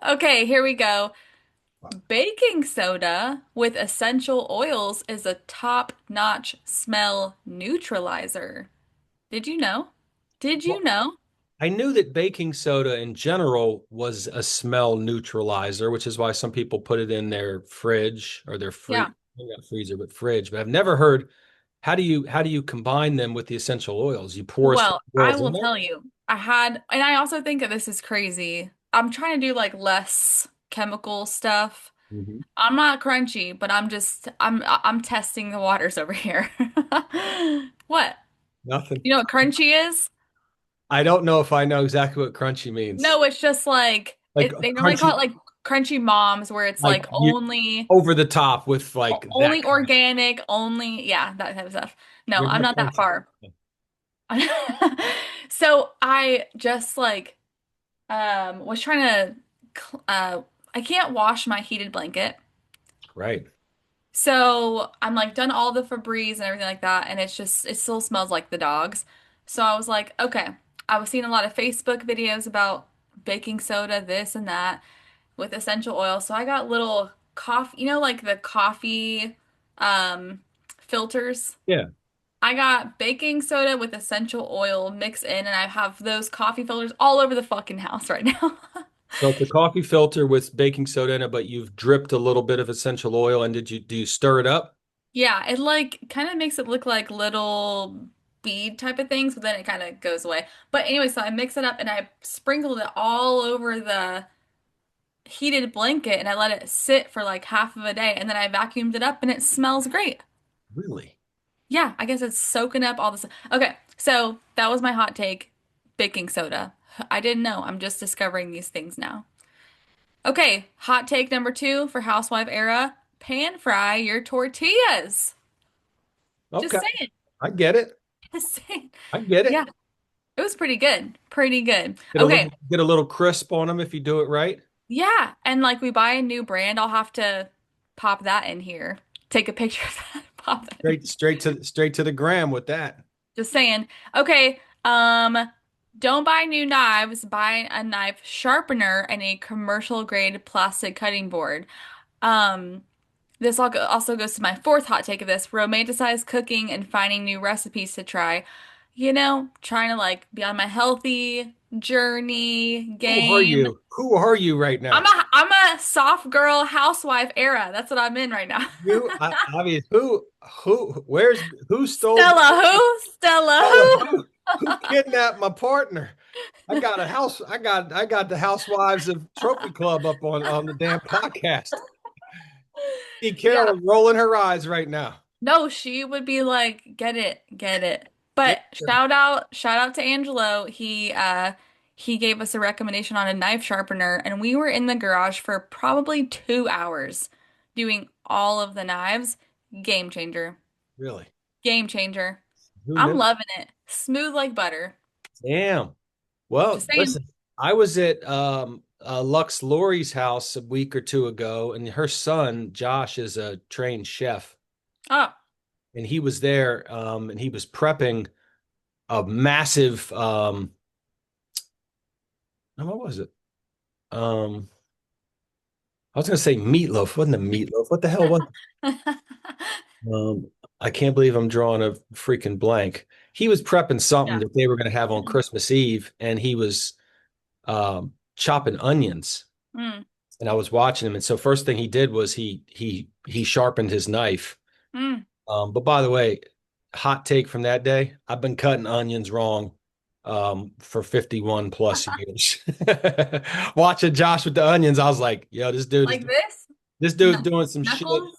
Okay, here we go. Baking soda with essential oils is a top-notch smell neutralizer. Did you know? Did you Well, know? I knew that baking soda in general was a smell neutralizer, which is why some people put it in their fridge or their Yeah. not freezer, but fridge. But I've never heard how do you combine them with the essential oils? You pour essential Well, I oils in will there? tell you, and I also think that this is crazy. I'm trying to do like less chemical stuff. Mhm. I'm not crunchy, but I'm testing the waters over here. What? Nothing. You know what crunchy is? I don't know if I know exactly what crunchy means. No, it's just like Like they normally call it crunchy, like crunchy moms where it's like like you only over the top with like that only kind of shit. organic, only yeah, that type of stuff. No, You're I'm not not that crunchy. far. So I just like was trying to I can't wash my heated blanket. Right. So I'm like done all the Febreze and everything like that, and it still smells like the dogs. So I was like, okay. I was seeing a lot of Facebook videos about baking soda, this and that, with essential oil. So I got little coffee, like the coffee um filters. Yeah. I got baking soda with essential oil mixed in, and I have those coffee filters all over the fucking house right now. So it's a coffee filter with baking soda in it, but you've dripped a little bit of essential oil. And do you stir it up? Yeah, it like kind of makes it look like little bead type of things, but then it kind of goes away. But anyway, so I mix it up and I sprinkled it all over the heated blanket and I let it sit for like half of a day and then I vacuumed it up and it smells great. Really? Yeah, I guess it's soaking up all this. Okay, so that was my hot take, baking soda. I didn't know. I'm just discovering these things now. Okay, hot take number two for housewife era, pan fry your tortillas. Okay. Just saying. I get it. Just saying. I get Yeah, it. it was pretty good. Pretty good. Get a Okay. little get a little crisp on them if you do it right. Yeah, and like we buy a new brand, I'll have to pop that in here. Take a picture of that, pop that in. Straight to the gram with that. Just saying. Okay, don't buy new knives, buy a knife sharpener and a commercial grade plastic cutting board. Um, this also goes to my fourth hot take of this, romanticize cooking and finding new recipes to try. Trying to like be on my healthy journey, Who are gain. you? Who are you right I'm now? a I'm a soft girl housewife era. That's what I'm in right now. You, obvious. Who? who stole my Stella who? Stella Stella? who? Who kidnapped my partner? I got the Housewives of Trophy Club up on the damn podcast. See Yeah. Carol rolling her eyes right now. No, she would be like, get it, get it. But Get shout out to Angelo. He gave us a recommendation on a knife sharpener, and we were in the garage for probably 2 hours doing all of the knives. Game changer. really? Game changer. Who I'm knew? loving it. Smooth like butter. Damn. Well, Just saying. listen, I was at Lux Lori's house a week or two ago, and her son Josh is a trained chef, Oh, and he was there, and he was prepping a massive what was it? Um, I was gonna say meatloaf. Wasn't a meatloaf? What the hell was I can't believe I'm drawing a freaking blank. He was prepping something yeah. that they were gonna have on Christmas Eve, and he was chopping onions. Mm, And I was watching him. And so first thing he did was he sharpened his knife. mm. But by the way, hot take from that day, I've been cutting onions wrong for 51 plus years. Watching Josh with the onions, I was like, yo, Like this? this dude's Kn doing some shit. Knuckles?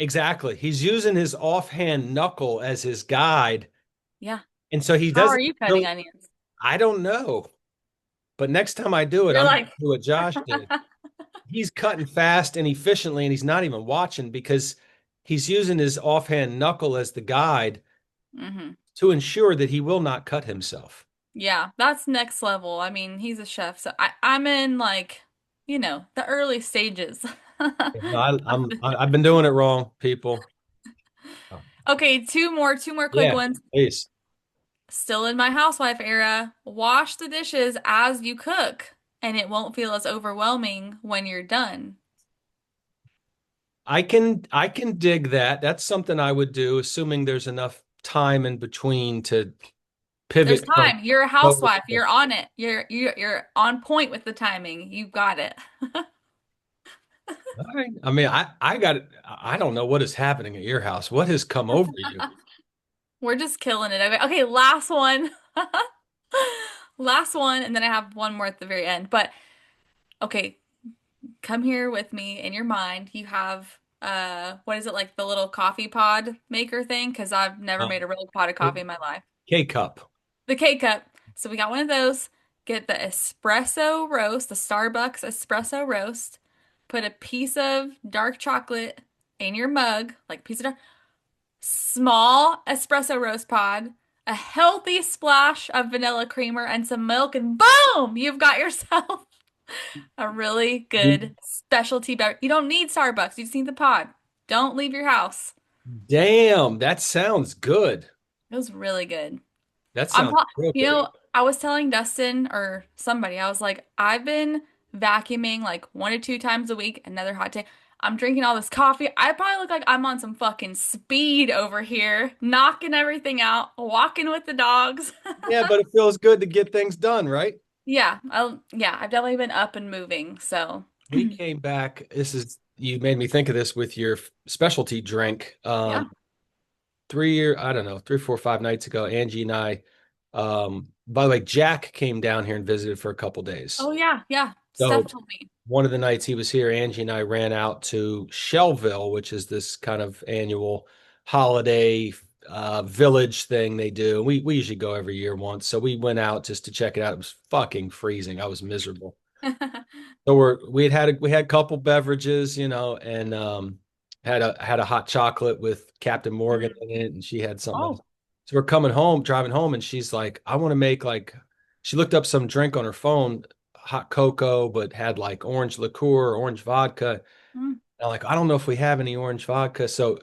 Exactly. He's using his offhand knuckle as his guide. Yeah. And so he How are doesn't you cutting really, onions? I don't know. But next time I do it, You're I'm gonna like, do what Josh did. He's cutting fast and efficiently, and he's not even watching because he's using his offhand knuckle as the guide hmm. to ensure that he will not cut himself. Yeah, that's next level. I mean, he's a chef, so I'm in like, the early stages. No, I've been doing it wrong, people. Okay, two more quick Yeah, ones. please. Still in my housewife era. Wash the dishes as you cook, and it won't feel as overwhelming when you're done. I can dig that. That's something I would do, assuming there's enough time in between to There's pivot from. time. You're a All housewife. You're on it. You're on point with the timing. You got it. right. I mean, I got it. I don't know what is happening at your house. What has come over you? We're just killing it. Okay, last one. Last one, and then I have one more at the very end. But okay, come here with me in your mind. You have what is it like the little coffee pod maker thing? Because I've never Uh, made a real pot of coffee in my life. K cup. The K-cup. So we got one of those. Get the espresso roast, the Starbucks espresso roast. Put a piece of dark chocolate in your mug, like a piece of dark, small espresso roast pod, a healthy splash of vanilla creamer, and some milk, and boom! You've got yourself a really good specialty beverage. You don't need Starbucks, you just need the pod. Don't leave your house. Damn, that sounds good. It was really good. That sounds real good. I was telling Dustin or somebody, I was like, I've been vacuuming like 1 to 2 times a week, another hot day. I'm drinking all this coffee. I probably look like I'm on some fucking speed over here, knocking everything out, walking with the dogs. Yeah, but it feels good to get things done, right? Yeah, I've definitely been up and moving. So, We came back. You made me think of this with your specialty drink. yeah. I don't know, 3, 4, 5 nights ago, Angie and I, by the way, Jack came down here and visited for a couple days. Oh yeah, yeah. Steph So told me. one of the nights he was here, Angie and I ran out to Shellville, which is this kind of annual holiday village thing they do. We usually go every year once. So we went out just to check it out. It was fucking freezing. I was miserable. So we had a couple beverages, and had a hot chocolate with Captain Morgan Mm. in it, and she had something else. Oh. So we're driving home, and she's like, I want to make like she looked up some drink on her phone, hot cocoa, but had like orange liqueur, orange vodka. And Mm. I'm like, I don't know if we have any orange vodka. So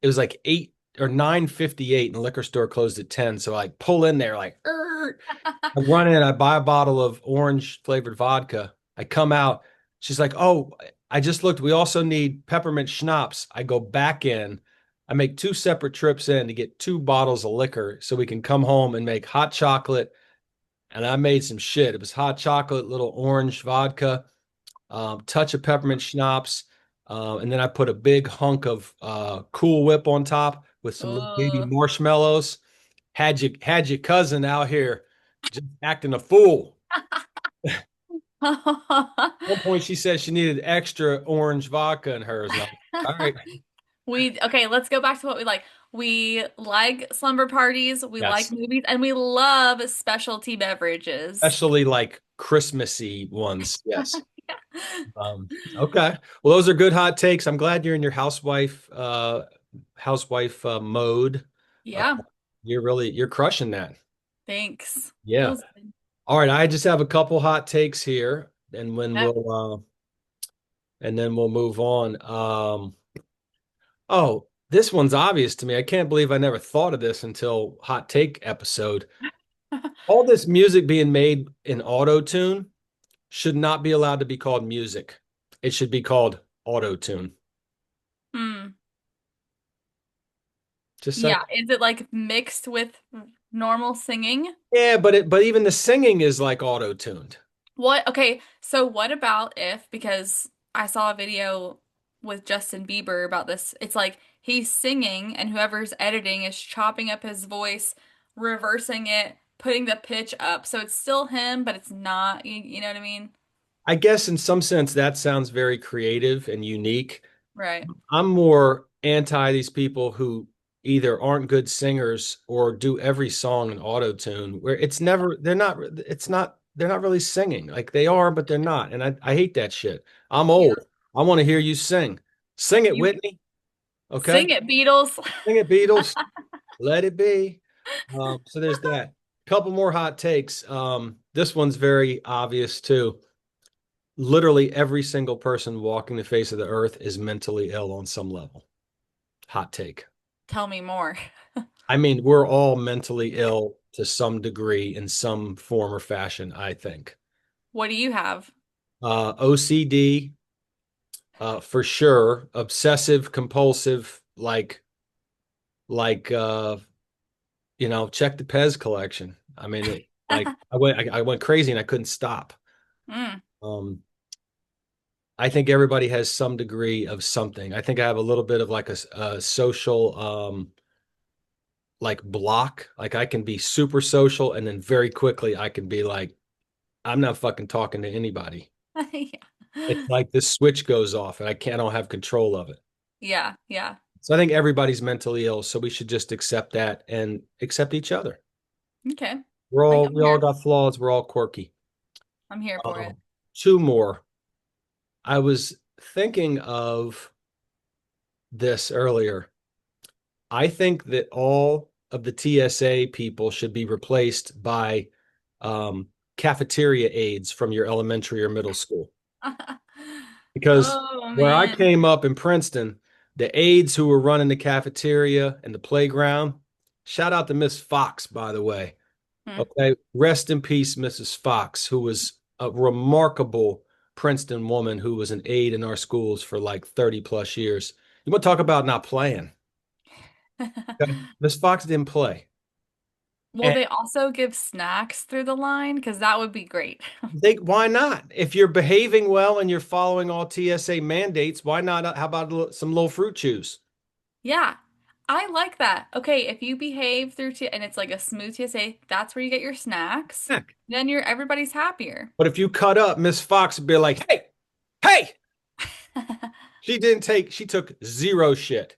it was like 8 or 9:58, and the liquor store closed at 10. So I like pull in there like, I run in, I buy a bottle of orange flavored vodka. I come out. She's like, "Oh, I just looked. We also need peppermint schnapps." I go back in. I make two separate trips in to get 2 bottles of liquor so we can come home and make hot chocolate. And I made some shit. It was hot chocolate, little orange vodka, touch of peppermint schnapps, And then I put a big hunk of Cool Whip on top with some little baby Oh. marshmallows. Had your cousin out here just acting a fool. At one point, she said she needed extra orange vodka in hers. And I'm like, all right, Okay, let's go back to what we like. We like slumber parties, we like yes, movies, and we love specialty beverages. especially like Christmassy ones. Yes. Okay. Well, those are good hot takes. I'm glad you're in your housewife mode. Uh, Yeah, you're crushing that. thanks. Yeah. Feels good. All right. I just have a couple hot takes here, Okay. and then we'll move on. Oh, this one's obvious to me. I can't believe I never thought of this until hot take episode. All this music being made in auto tune should not be allowed to be called music. It should be called auto tune. Hmm. Just saying. Yeah, is it like mixed with normal singing? Yeah, but even the singing is like auto tuned. What? Okay, so what about if, because I saw a video with Justin Bieber about this, it's like he's singing and whoever's editing is chopping up his voice, reversing it, putting the pitch up. So it's still him, but it's not, you know what I mean? I guess in some sense that sounds very creative and unique. Right. I'm more anti these people who either aren't good singers or do every song in auto tune, where they're not really singing. Like they are, but they're not. And I hate that shit. I'm Yeah. old. I want to hear you sing. Sing it, You Whitney. Okay. sing it, Beatles. Sing it, Beatles. Let it be. So there's that. Couple more hot takes. This one's very obvious too. Literally every single person walking the face of the earth is mentally ill on some level. Hot take. Tell me more. I mean, we're all mentally ill to some degree in some form or fashion, I think. What do you have? OCD, for sure. Obsessive, compulsive, like check the Pez collection. I mean, I went crazy and I couldn't stop. Mm. Um, I think everybody has some degree of something. I think I have a little bit of like a social like block. Like I can be super social and then very quickly I can be like, I'm not fucking talking to anybody. It's Yeah. like this switch goes off and I don't have control of it. Yeah, yeah. So I think everybody's mentally ill, so we should just accept that and accept each other. Okay. We all got flaws, we're all quirky. I'm here for it. Um, Two more. I was thinking of this earlier. I think that all of the TSA people should be replaced by um, cafeteria aides from your elementary or middle school. Because Oh where I man. came up in Princeton, the aides who were running the cafeteria and the playground, shout out to Miss Fox, by the way. Hmm. Okay. Rest in peace, Mrs. Fox, who was a remarkable Princeton woman who was an aide in our schools for like 30 plus years. You want to talk about not playing? Okay. Miss Fox didn't play. Will And they also give snacks through the line? Because that would be great. why not? If you're behaving well and you're following all TSA mandates, why not? How about some little fruit chews? Yeah, I like that. Okay, if you behave through T and it's like a smooth TSA, that's where you get your snacks. Heck. Then everybody's happier. But if you cut up, Miss Fox would be like, hey, hey, she took zero shit.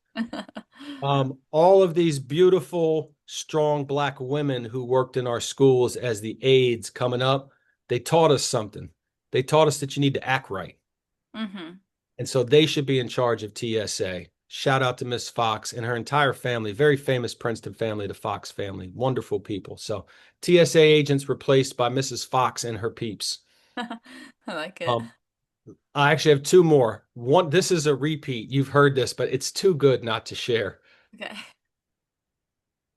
All of these beautiful, strong black women who worked in our schools as the aides coming up, they taught us something. They taught us that you need to act right. Hmm. And so they should be in charge of TSA. Shout out to Miss Fox and her entire family, very famous Princeton family, the Fox family, wonderful people. So TSA agents replaced by Mrs. Fox and her peeps. I like it. Um, I actually have two more. One, this is a repeat. You've heard this, but it's too good not to share. Okay.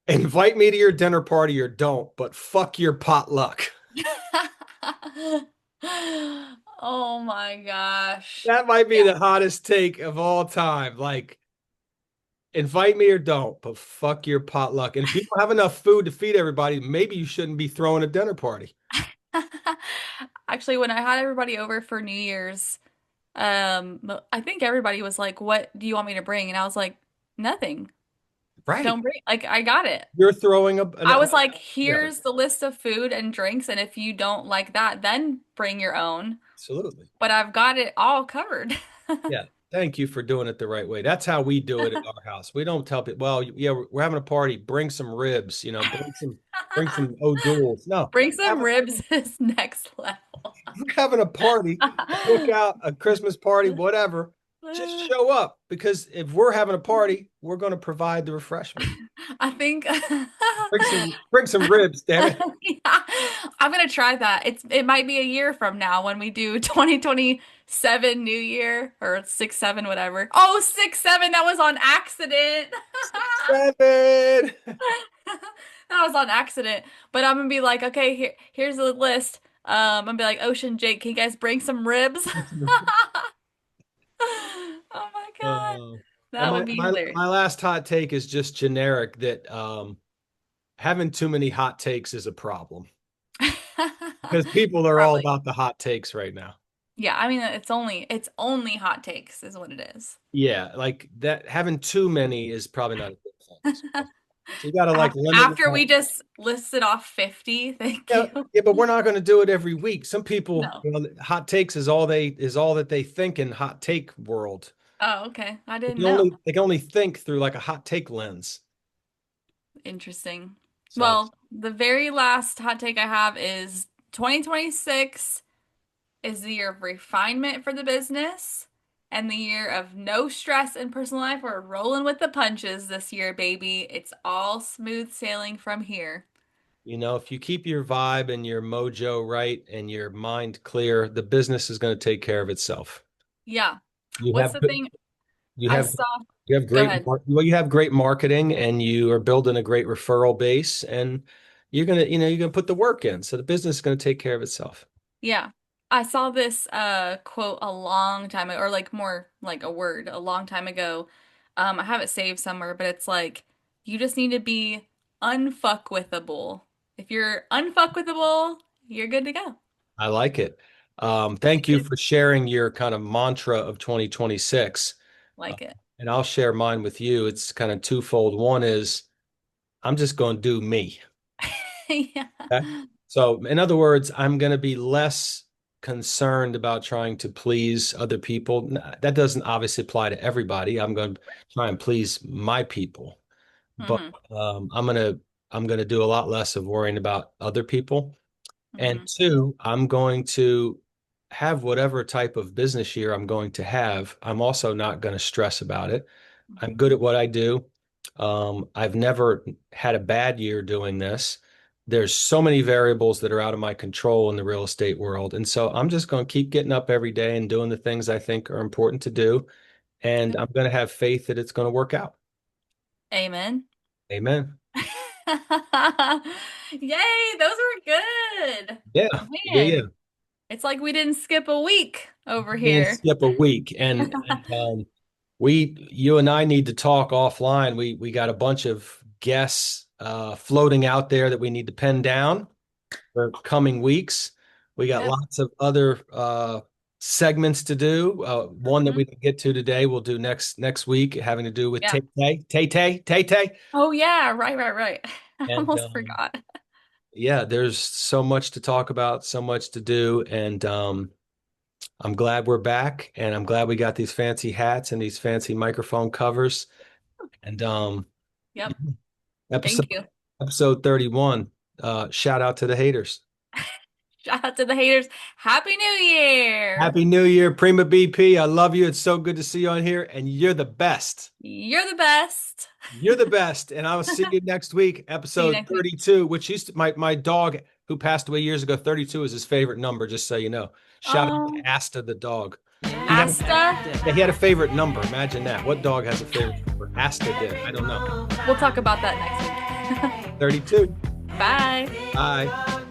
Invite me to your dinner party or don't, but fuck your potluck. Oh my gosh. That might be Yeah. the hottest take of all time. Like, invite me or don't, but fuck your potluck. And if you don't have enough food to feed everybody, maybe you shouldn't be throwing a dinner party. Actually, when I had everybody over for New Year's, I think everybody was like, "What do you want me to bring?" And I was like, "Nothing. Right. Don't bring. Like, I got it." You're throwing I was like, yeah, "Here's the list of food and drinks, and if you don't like that, then bring your own." absolutely. But I've got it all covered. Yeah. Thank you for doing it the right way. That's how we do it at our house. We don't tell people, well, yeah, we're having a party. Bring some ribs, bring some O'Douls. No, Bring some ribs is next level. we're having a party, a cookout, a Christmas party, whatever. Just show up because if we're having a party, we're going to provide the refreshment. I think Bring some ribs, damn it. yeah, I'm gonna try that. It might be a year from now when we do 2027 New Year or 6-7 whatever. Oh, 6-7, that was on accident. 7. That was on accident. But I'm gonna be like, okay, here's the list. I'm gonna be like, Ocean Jake, can you guys bring some ribs? Oh my God. Uh, and That would be hilarious. my last hot take is just generic that having too many hot takes is a problem because people are all Probably. about the hot takes right now. Yeah, I mean it's only hot takes is what it is. Yeah, like that having too many is probably not a good thing. So you got to like limit After we just listed off 50, thank yeah, you. yeah, but we're not going to do it every week. Some people, No. hot takes is all that they think in hot take world. Oh, okay. I didn't know. They can only think through like a hot take lens. Interesting. So Well, the very last hot take I have is 2026 is the year of refinement for the business and the year of no stress in personal life. We're rolling with the punches this year, baby. It's all smooth sailing from here. if you keep your vibe and your mojo right and your mind clear, the business is going to take care of itself. Yeah. You What's have the thing you I have saw? you have Go ahead. you have great marketing and you are building a great referral base and you're gonna put the work in. So the business is going to take care of itself. Yeah. I saw this quote a long time ago, or like more like a word a long time ago. I have it saved somewhere, but it's like you just need to be unfuckwithable. If you're unfuckwithable, you're good to go. I like it. Thank you for sharing your kind of mantra of 2026. Uh, Like it. and I'll share mine with you. It's kind of twofold. One is I'm just going to do me. Yeah. Okay. So, in other words, I'm going to be less concerned about trying to please other people. That doesn't obviously apply to everybody. I'm going to try and please my people, but Hmm. I'm gonna do a lot less of worrying about other people. And Hmm. two, I'm going to have whatever type of business year I'm going to have. I'm also not going to stress about it. I'm good at what I do. I've never had a bad year doing this. There's so many variables that are out of my control in the real estate world. And so I'm just going to keep getting up every day and doing the things I think are important to do. And Yep. I'm going to have faith that it's going to work out. Amen. Amen. Yay, those were good. Yeah. Yeah. Yeah. Man, it's like we didn't skip a week over Didn't here. skip a week. You and I need to talk offline. We got a bunch of guests floating out there that we need to pin down for coming weeks. We got Yep. lots of other segments to do. One that Hmm. we didn't get to today, we'll do next week, having to do with Yeah. Tay Tay Tay Tay Tay Tay. Oh yeah, right, right, right. I And almost forgot. yeah, there's so much to talk about, so much to do, and I'm glad we're back, and I'm glad we got these fancy hats and these fancy microphone covers. And Yep. episode Thank you. episode 31. Shout out to the haters. Shout out to the haters. Happy New Year. Happy New Year, Prima BP. I love you. It's so good to see you on here, and you're the best. You're the best. You're the best. And I will see you next week, See you episode next week. 32, which used to my dog who passed away years ago, 32 is his favorite number, just so you know. Shout out to Um, Asta the dog. He had Asta. yeah, he had a favorite number. Imagine that. What dog has a favorite number? Asta did. I don't know. We'll talk about that next week. 32. Bye. Bye.